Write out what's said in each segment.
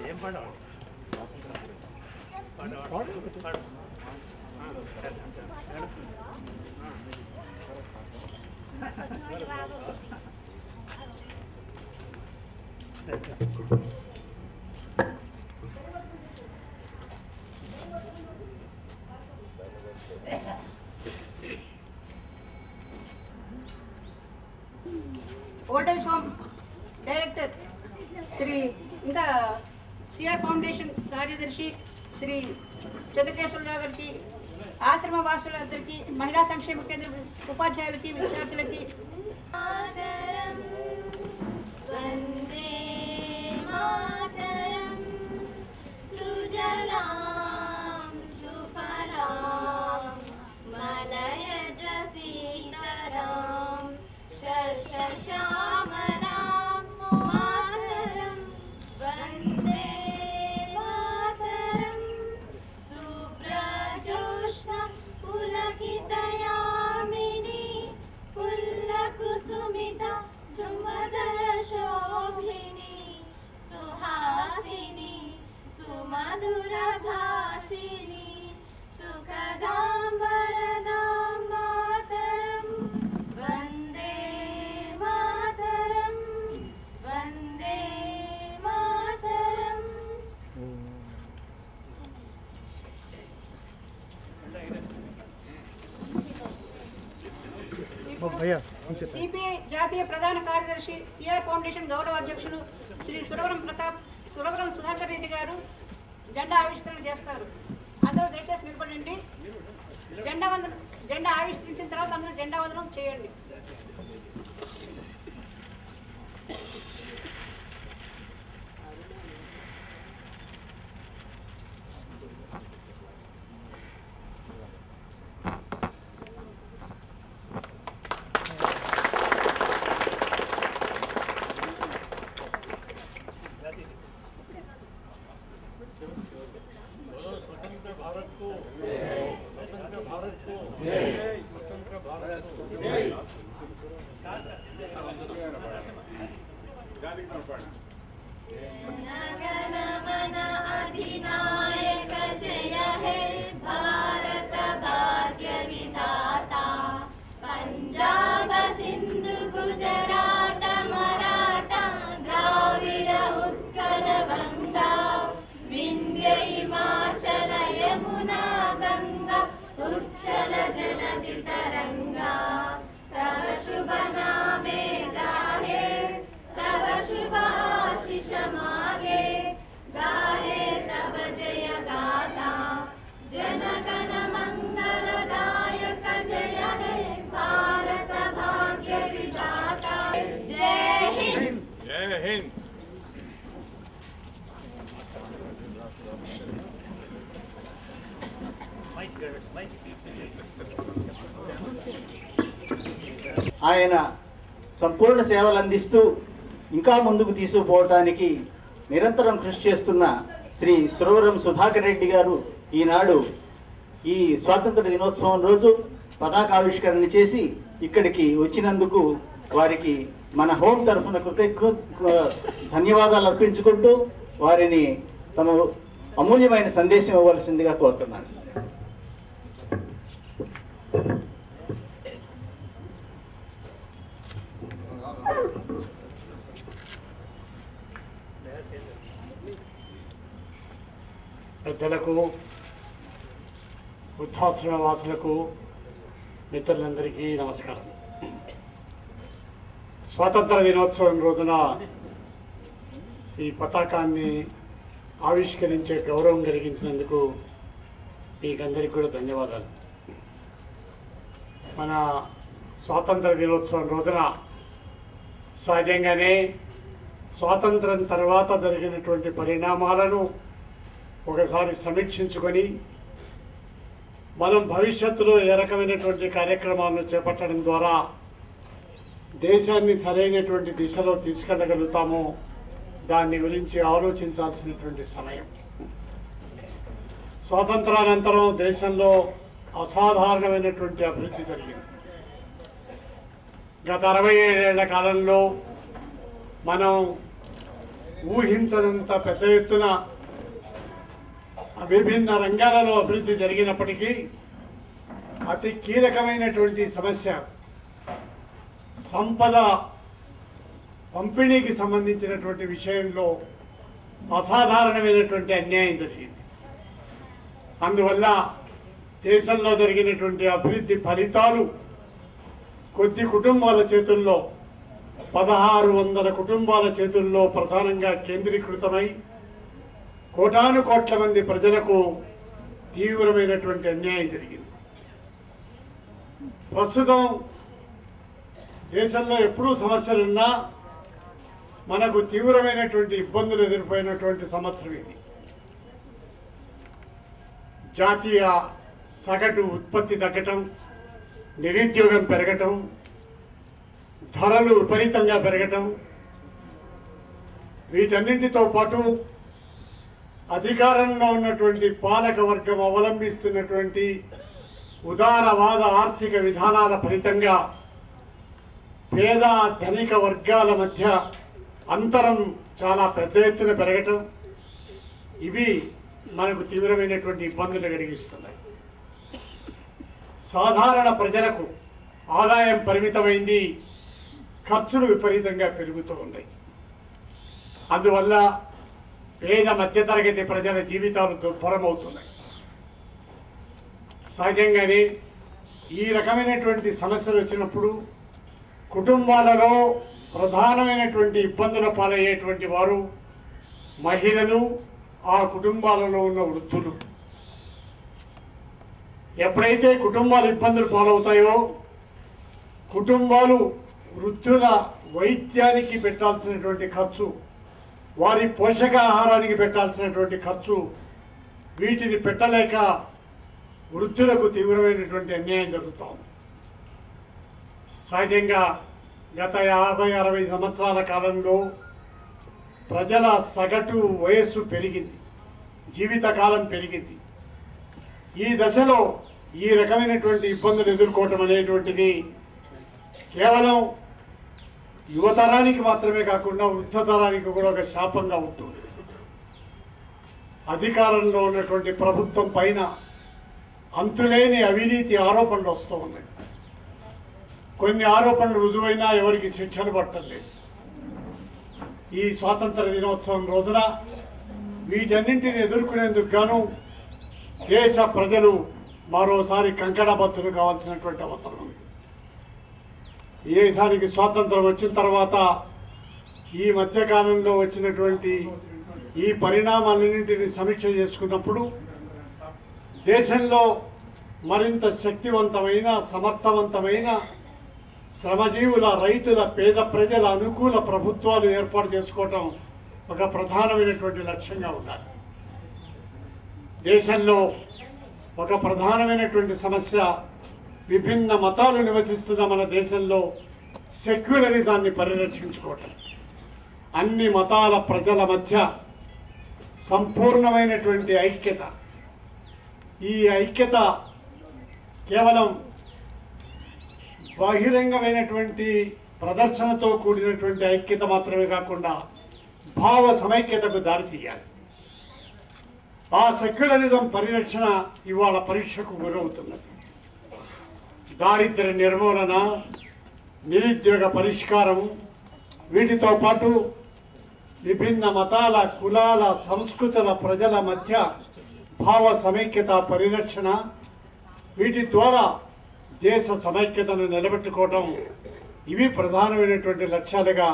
ఏం పాడవు old age home director Shri ఇంకా సిఆర్ ఫౌండేషన్ కార్యదర్శి శ్రీ చంద్రకేశ్వరరావు గారికి, ఆశ్రమ వాసులందరికీ, మహిళా సంక్షేమ కేంద్ర ఉపాధ్యాయులకి, విద్యార్థులకి సిపిఐ జాతీయ ప్రధాన కార్యదర్శి, సిఆర్ ఫౌండేషన్ గౌరవ అధ్యక్షులు శ్రీ సురవరం సుధాకర్ రెడ్డి గారు జెండా ఆవిష్కరణ చేస్తారు. అందరూ దయచేసి నిలబడండి. జెండా ఆవిష్కరించిన తర్వాత అందరూ జెండా వందనం చేయండి. ఆయన సంపూర్ణ సేవలు అందిస్తూ ఇంకా ముందుకు తీసుకుపోవటానికి నిరంతరం కృషి చేస్తున్న శ్రీ సురవరం సుధాకర్ రెడ్డి గారు ఈనాడు ఈ స్వాతంత్ర దినోత్సవం రోజు పతాకావిష్కరణ చేసి ఇక్కడికి వచ్చినందుకు వారికి మన హోం తరఫున ధన్యవాదాలు అర్పించుకుంటూ వారిని తమ అమూల్యమైన సందేశం ఇవ్వవలసిందిగా కోరుతున్నాను. పెద్దలకు, వృద్ధాశ్రమ వాసులకు, మిత్రులందరికీ నమస్కారం. స్వాతంత్ర దినోత్సవం రోజున ఈ పతాకాన్ని ఆవిష్కరించే గౌరవం కలిగించినందుకు మీకందరికీ కూడా ధన్యవాదాలు. మన స్వాతంత్ర దినోత్సవం రోజున సహజంగానే స్వాతంత్రం తర్వాత జరిగినటువంటి పరిణామాలను ఒకసారి సమీక్షించుకొని మనం భవిష్యత్తులో ఏ రకమైనటువంటి కార్యక్రమాలను చేపట్టడం ద్వారా దేశాన్ని సరైనటువంటి దిశలో తీసుకెళ్ళగలుగుతామో దాని గురించి ఆలోచించాల్సినటువంటి సమయం. స్వాతంత్రానంతరం దేశంలో అసాధారణమైనటువంటి అభివృద్ధి జరిగింది. గత 67 ఏళ్ల కాలంలో మనం ఊహించనంత పెద్ద ఎత్తున విభిన్న రంగాలలో అభివృద్ధి జరిగినప్పటికీ అతి కీలకమైనటువంటి సమస్య సంపద పంపిణీకి సంబంధించినటువంటి విషయంలో అసాధారణమైనటువంటి అన్యాయం జరిగింది. అందువల్ల దేశంలో జరిగినటువంటి అభివృద్ధి ఫలితాలు కొద్ది కుటుంబాల చేతుల్లో 1600 కుటుంబాల చేతుల్లో ప్రధానంగా కేంద్రీకృతమై కోటాను కోట్ల మంది ప్రజలకు తీవ్రమైనటువంటి అన్యాయం జరిగింది. ప్రస్తుతం దేశంలో ఎప్పుడూ సమస్యలున్నా మనకు తీవ్రమైనటువంటి ఇబ్బందులు ఎదుర్కొన్నటువంటి సంవత్సరం ఇది. జాతీయ సగటు ఉత్పత్తి తగ్గటం, నిరుద్యోగం పెరగటం, ధరలు విపరీతంగా పెరగటం, వీటన్నింటితో పాటు అధికారంలో ఉన్నటువంటి పాలక వర్గం అవలంబిస్తున్నటువంటి ఉదారవాద ఆర్థిక విధానాల ఫలితంగా పేద ధనిక వర్గాల మధ్య అంతరం చాలా పెద్ద ఎత్తున పెరగటం, ఇవి మనకు తీవ్రమైనటువంటి ఇబ్బందులు కలిగిస్తున్నాయి. సాధారణ ప్రజలకు ఆదాయం పరిమితమైంది, ఖర్చులు విపరీతంగా పెరుగుతూ ఉన్నాయి. అందువల్ల పేద మధ్యతరగతి ప్రజల జీవితాలు దుర్భరమవుతున్నాయి. సహజంగానే ఈ రకమైనటువంటి సమస్యలు వచ్చినప్పుడు కుటుంబాలలో ప్రధానమైనటువంటి ఇబ్బందుల పాలయ్యేటువంటి వారు మహిళలు, ఆ కుటుంబాలలో ఉన్న వృద్ధులు. ఎప్పుడైతే కుటుంబాలు ఇబ్బందులు పాలవుతాయో కుటుంబాలు వృద్ధుల వైద్యానికి పెట్టాల్సినటువంటి ఖర్చు, వారి పోషకాహారానికి పెట్టాల్సినటువంటి ఖర్చు, వీటిని పెట్టలేక వృద్ధులకు తీవ్రమైనటువంటి అన్యాయం జరుగుతోంది. సహజంగా గత 50-60 సంవత్సరాల కాలంలో ప్రజల సగటు వయస్సు పెరిగింది, జీవితకాలం పెరిగింది. ఈ దశలో ఈ రకమైనటువంటి ఇబ్బందులు ఎదుర్కోవటం అనేటువంటిది కేవలం యువతరానికి మాత్రమే కాకుండా వృద్ధ తరానికి కూడా ఒక శాపంగా ఉంటుంది. అధికారంలో ఉన్నటువంటి ప్రభుత్వం పైన అంతులేని అవినీతి ఆరోపణలు వస్తూ ఉన్నాయి. కొన్ని ఆరోపణలు రుజువైనా ఎవరికి శిక్షలు పట్టలేదు. ఈ స్వాతంత్ర దినోత్సవం రోజున వీటన్నింటిని ఎదుర్కొనేందుకు గాను దేశ ప్రజలు మరోసారి కంకణబద్ధులు కావాల్సినటువంటి అవసరం ఉంది. ఏసారికి స్వాతంత్రం వచ్చిన తర్వాత ఈ మధ్యకాలంలో వచ్చినటువంటి ఈ పరిణామాలన్నింటినీ సమీక్ష చేసుకున్నప్పుడు దేశంలో మరింత శక్తివంతమైన, సమర్థవంతమైన శ్రమజీవుల, రైతుల, పేద ప్రజల అనుకూల ప్రభుత్వాలు ఏర్పాటు చేసుకోవటం ఒక ప్రధానమైనటువంటి లక్ష్యంగా ఉండాలి. దేశంలో ఒక ప్రధానమైనటువంటి సమస్య విభిన్న మతాలు నివసిస్తున్న మన దేశంలో సెక్యులరిజాన్ని పరిరక్షించుకోవటం. అన్ని మతాల ప్రజల మధ్య సంపూర్ణమైనటువంటి ఐక్యత. ఈ ఐక్యత కేవలం బహిరంగమైనటువంటి ప్రదర్శనతో కూడినటువంటి ఐక్యత మాత్రమే కాకుండా భావ సమైక్యతకు దారితీయాలి. ఆ సెక్యులరిజం పరిరక్షణ ఇవాళ పరీక్షకు గురవుతున్నది. దారిద్ర్య నిర్మూలన, నిరుద్యోగ పరిష్కారం, వీటితో పాటు విభిన్న మతాల, కులాల, సంస్కృతుల ప్రజల మధ్య భావ సమైక్యత పరిరక్షణ, వీటి ద్వారా దేశ సమైక్యతను నిలబెట్టుకోవటం, ఇవి ప్రధానమైనటువంటి లక్ష్యాలుగా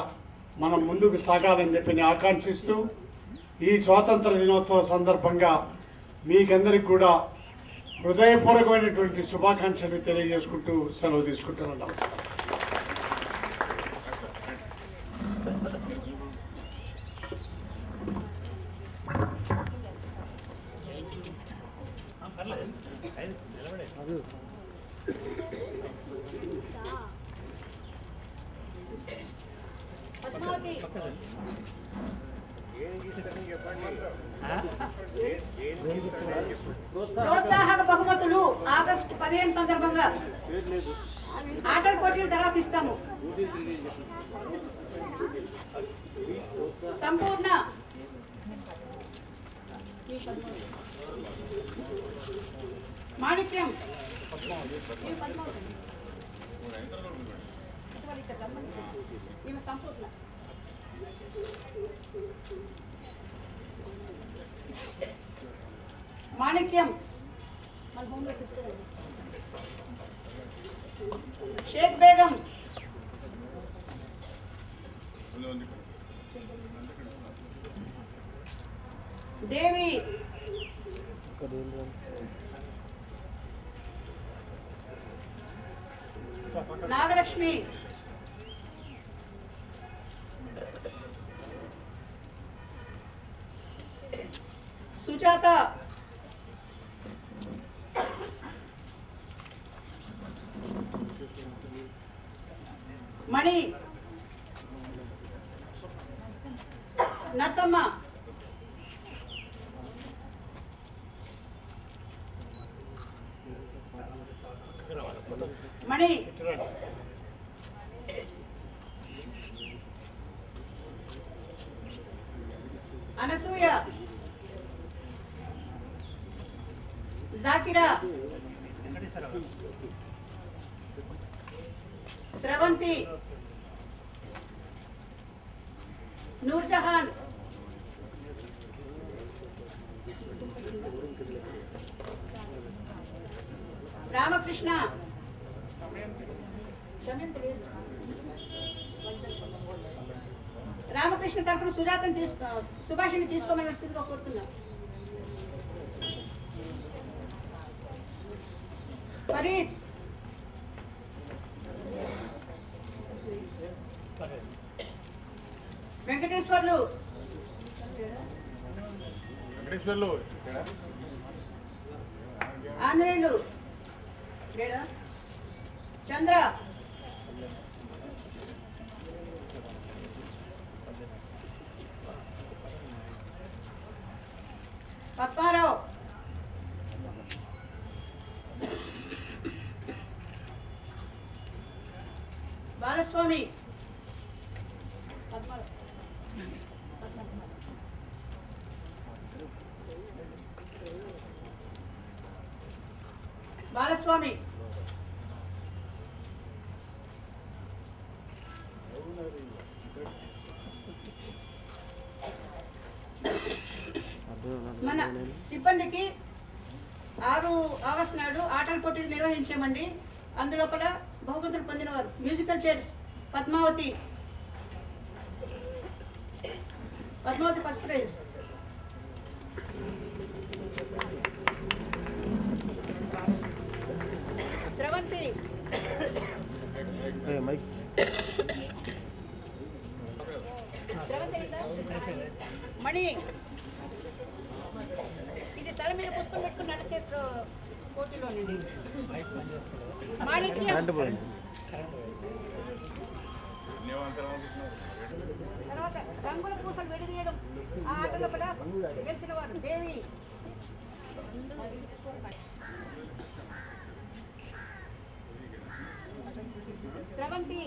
మనం ముందుకు సాగాలని చెప్పి ఆకాంక్షిస్తూ ఈ స్వాతంత్ర దినోత్సవ సందర్భంగా మీకందరికి కూడా హృదయపూర్వకమైనటువంటి శుభాకాంక్షలు తెలియజేసుకుంటూ సెలవు తీసుకుంటున్నాను. నమస్కారం. ప్రోత్సాహక బహుమతులు ఆగస్టు 15 సందర్భంగా ఆటల పోటీల తర్వాత ఇస్తాము. సంపూర్ణ మాణిక్యం సంపూర్ణ మాణిక్యం మన భూమిలో సిస్టర్ షేక్ బేగం దేవి నాగలక్ష్మి సుజాత మణి నర్సమ్మ మణి అనసూయ జాకిరా స్రవంతి నూర్జహాన్ రామకృష్ణ రామకృష్ణ తరఫున సుజాతను సుభాషిని తీసుకోమని కోరుతున్నా. ఫరీద్ వెంకటేశ్వర్లు ఆంజనేయులు చంద్ర పద్మారావు బాలస్వామి బాలస్వామి మన సిబ్బందికి 6 ఆగస్టు నాడు ఆటల పోటీలు నిర్వహించామండి. అందులోపల బహుమతులు పొందినవారు musical chairs Padmavati first prize, Sravanthi Mani ఇది తల మీద పుష్పం పెట్టుకుని నడిచే పోటీలోనండి. మాణిక్యం తర్వాత రంగుల పూసలు విడదీయడం ఆ ఆటలో కూడా గెలిచిన వారు దేవి స్రవంతి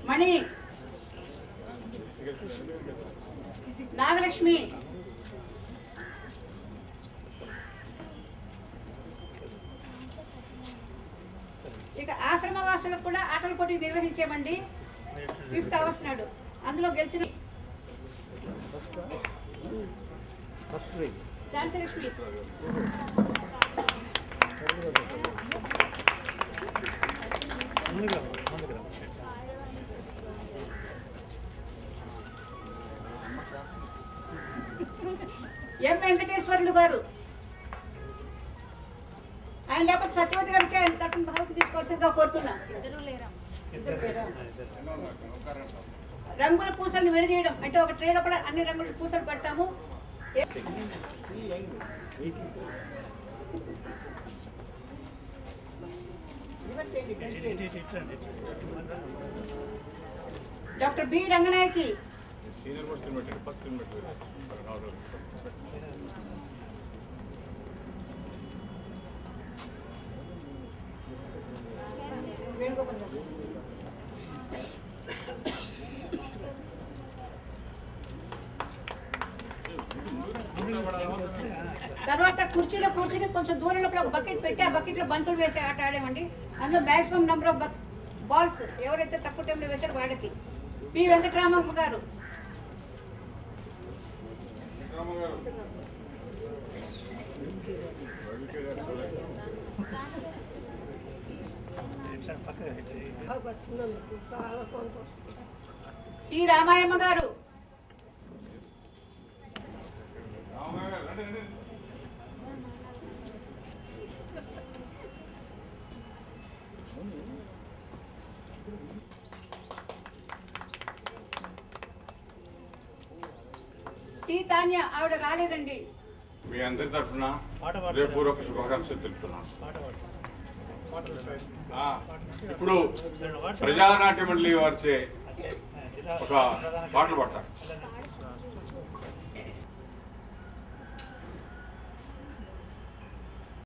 మణి నాగలక్ష్మి ఇక ఆశ్రమవాసులకు కూడా ఆటల పోటీ నిర్వహించామండి 5th ఆగస్టు నాడు. అందులో గెలిచిన ఝాన్సీలక్ష్మి ఎం వెంకటేశ్వర్లు గారు. ఆయన లేకపోతే సత్యవతి గారు వచ్చి ఆయన తరఫున భారత్ తీసుకోవాల్సిందిగా కోరుతున్నా. రంగుల పూసలను విడదీయడం అంటే ఒక ట్రేలో కూడా అన్ని రంగుల పూసలు పెడతాము. డాక్టర్ బి రంగనాయకి తర్వాత కుర్చీలో కూర్చుని కొంచెం దూరంలో ఒక బకెట్ పెట్టి ఆ బకెట్లో బంతులు వేసి ఆట ఆడామండి. అందులో మ్యాక్సిమం నెంబర్ ఆఫ్ బాల్స్ ఎవరైతే తక్కువ టైంలో వేశారో వాళ్ళకి. పి వెంకటరామమ్మ గారు, టి రామాయమ్మ గారు, టి తాన్య, ఆవిడ రాలేదండి. మీ అందరి తరఫున హృదయపూర్వక శుభాకాంక్షలు తెలుపుతున్నాను. ఇప్పుడు ప్రజానాట్య మండలి వారిచే ఒక పాటలు పాడతారు.